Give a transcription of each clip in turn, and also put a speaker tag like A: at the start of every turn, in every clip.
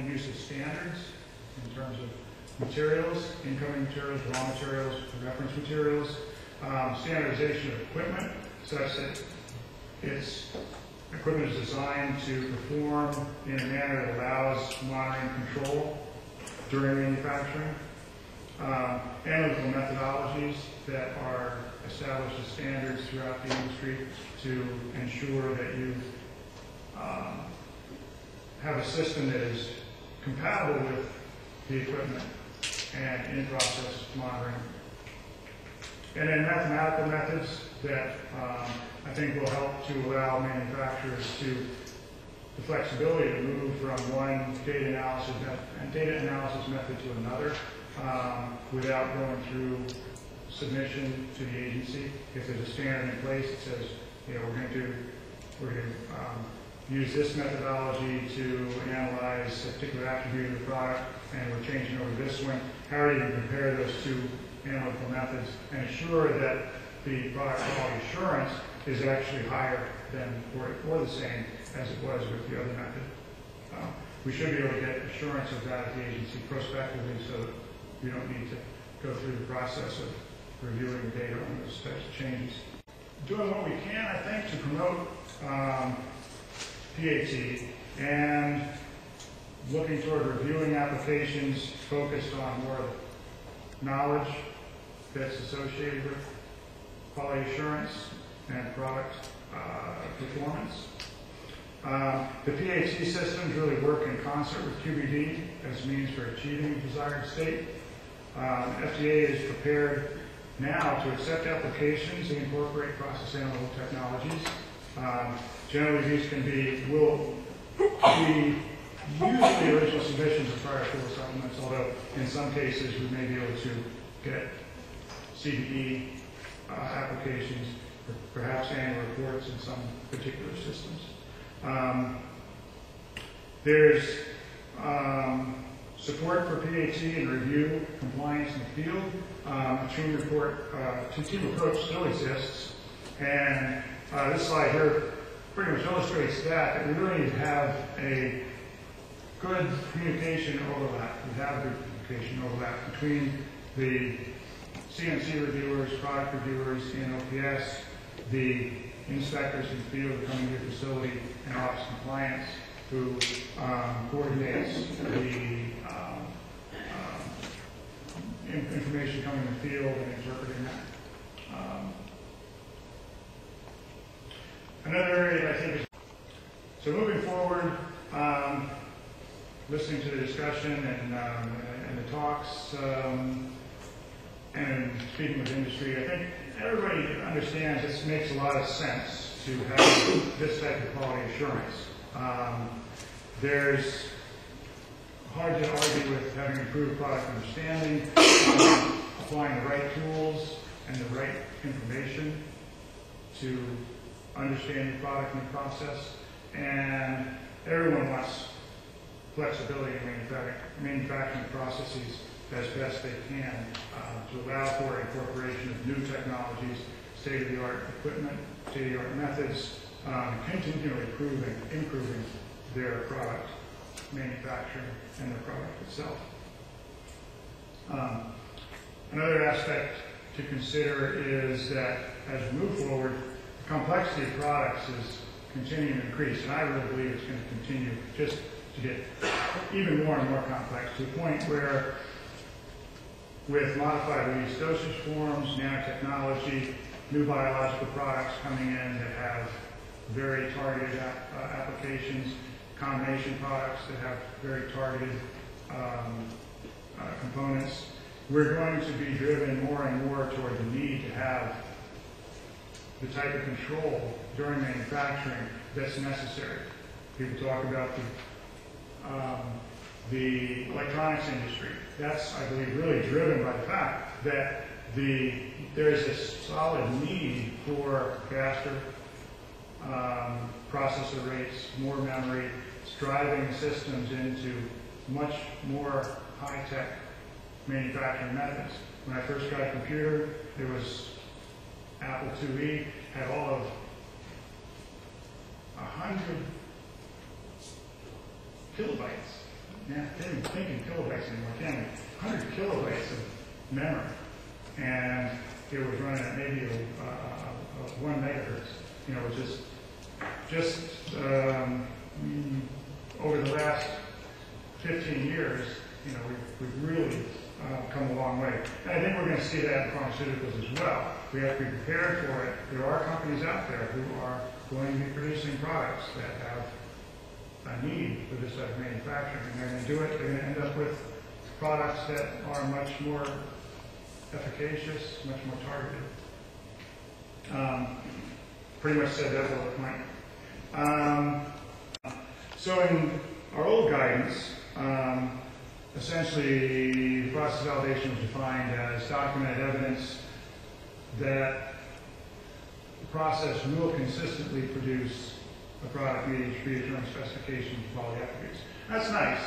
A: use of standards in terms of materials, incoming materials, raw materials, reference materials, standardization of equipment such that equipment is designed to perform in a manner that allows monitoring and control during manufacturing, analytical methodologies that are established as standards throughout the industry to ensure that you have a system that is compatible with the equipment and in-process monitoring. And then mathematical methods that I think will help to allow manufacturers the flexibility to move from one data analysis method to another without going through submission to the agency. If there's a standard in place that says, we're going to use this methodology to analyze a particular attribute of the product, and we're changing over this one, how are you going to compare those two analytical methods and ensure that the product quality assurance is actually higher than or the same as it was with the other method. We should be able to get assurance of that at the agency prospectively so that we don't need to go through the process of reviewing data on those types of changes. Doing what we can, I think, to promote PAT and looking toward reviewing applications focused on more knowledge that's associated with quality assurance and product performance. The PAT systems really work in concert with QBD as a means for achieving the desired state. FDA is prepared now to accept applications that incorporate process analytical technologies. Generally, these will be usually original submissions of prior approval supplements, although in some cases we may be able to get CDE applications, or perhaps annual reports in some particular systems. There's support for PAT and review compliance in the field. A team approach still exists, and this slide here pretty much illustrates that we really need to have a good communication overlap. We have good communication overlap between the CNC reviewers, product reviewers in OPS, the inspectors in the field coming to your facility, and office compliance who coordinates the information coming in the field and interpreting that. Another area that I think is, so moving forward, listening to the discussion and the talks and speaking with industry, I think everybody understands this makes a lot of sense to have this type of quality assurance. There's hard to argue with having improved product understanding, applying the right tools and the right information to understand the product and the process, and everyone wants flexibility in manufacturing processes as best they can to allow for incorporation of new technologies, state-of-the-art equipment, state-of-the-art methods, continually improving their product manufacturing and the product itself. Another aspect to consider is that as we move forward, the complexity of products is continuing to increase, and I really believe it's going to continue just to get even more and more complex to the point where with modified release dosage forms, nanotechnology, new biological products coming in that have very targeted applications, combination products that have very targeted components, we're going to be driven more and more toward the need to have the type of control during manufacturing that's necessary. People talk about the electronics industry. That's, I believe, really driven by the fact that there's a solid need for faster processor rates, more memory. It's driving systems into much more high-tech manufacturing methods. When I first got a computer, it was Apple IIe, had all of 100 kilobytes can't even think in kilobytes anymore, can we? 100 kilobytes of memory. And it was running at maybe 1 megahertz, which is just over the last 15 years, we've really come a long way. And I think we're going to see that in pharmaceuticals as well. We have to be prepared for it. There are companies out there who are going to be producing products that have a need for this type of manufacturing. And they're going to do it. They're going to end up with products that are much more efficacious, much more targeted. Pretty much said that bullet point. So in our old guidance, essentially the process validation was defined as documented evidence that the process will consistently produce a product meeting predetermined specifications and quality attributes. That's nice.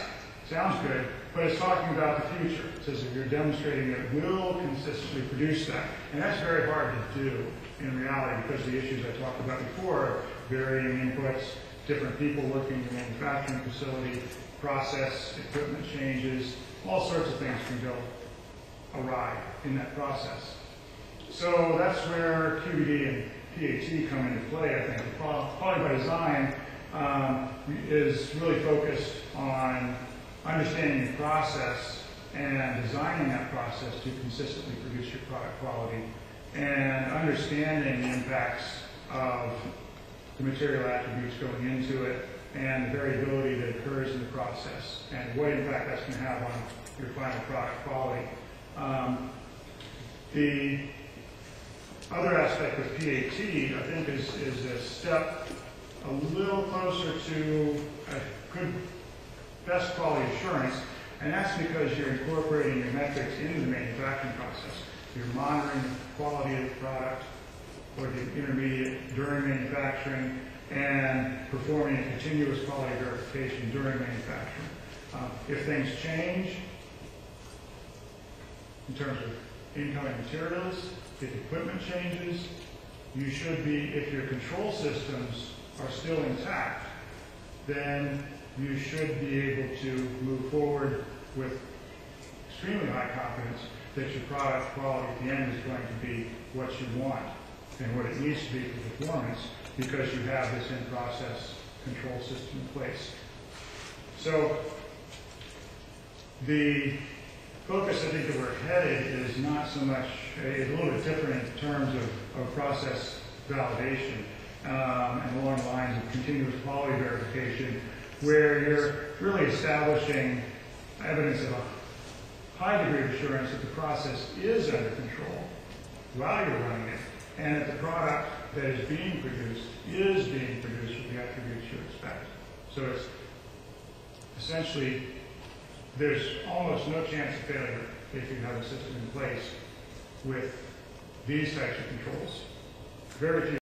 A: Sounds good, but it's talking about the future. It says that you're demonstrating that it will consistently produce that. And that's very hard to do in reality because the issues I talked about before, varying inputs, different people working in the manufacturing facility, process, equipment changes, all sorts of things can go awry in that process. So that's where QBD and PAT come into play, I think. Quality by design is really focused on understanding the process and designing that process to consistently produce your product quality and understanding the impacts of the material attributes going into it and the variability that occurs in the process and what impact that's going to have on your final product quality. The other aspect of PAT, I think, is a step a little closer to a good best quality assurance, and that's because you're incorporating your metrics into the manufacturing process. You're monitoring the quality of the product or the intermediate during manufacturing and performing a continuous quality verification during manufacturing. If things change in terms of incoming materials, if equipment changes, you should be, if your control systems are still intact, then you should be able to move forward with extremely high confidence that your product quality at the end is going to be what you want and what it needs to be for performance because you have this in-process control system in place. So the focus, I think, that we're headed is not so much, is a little bit different in terms of process validation and along the lines of continuous quality verification, where you're really establishing evidence of a high degree of assurance that the process is under control while you're running it, and that the product that is being produced with the attributes you expect. So it's essentially, there's almost no chance of failure if you have a system in place with these types of controls. Very few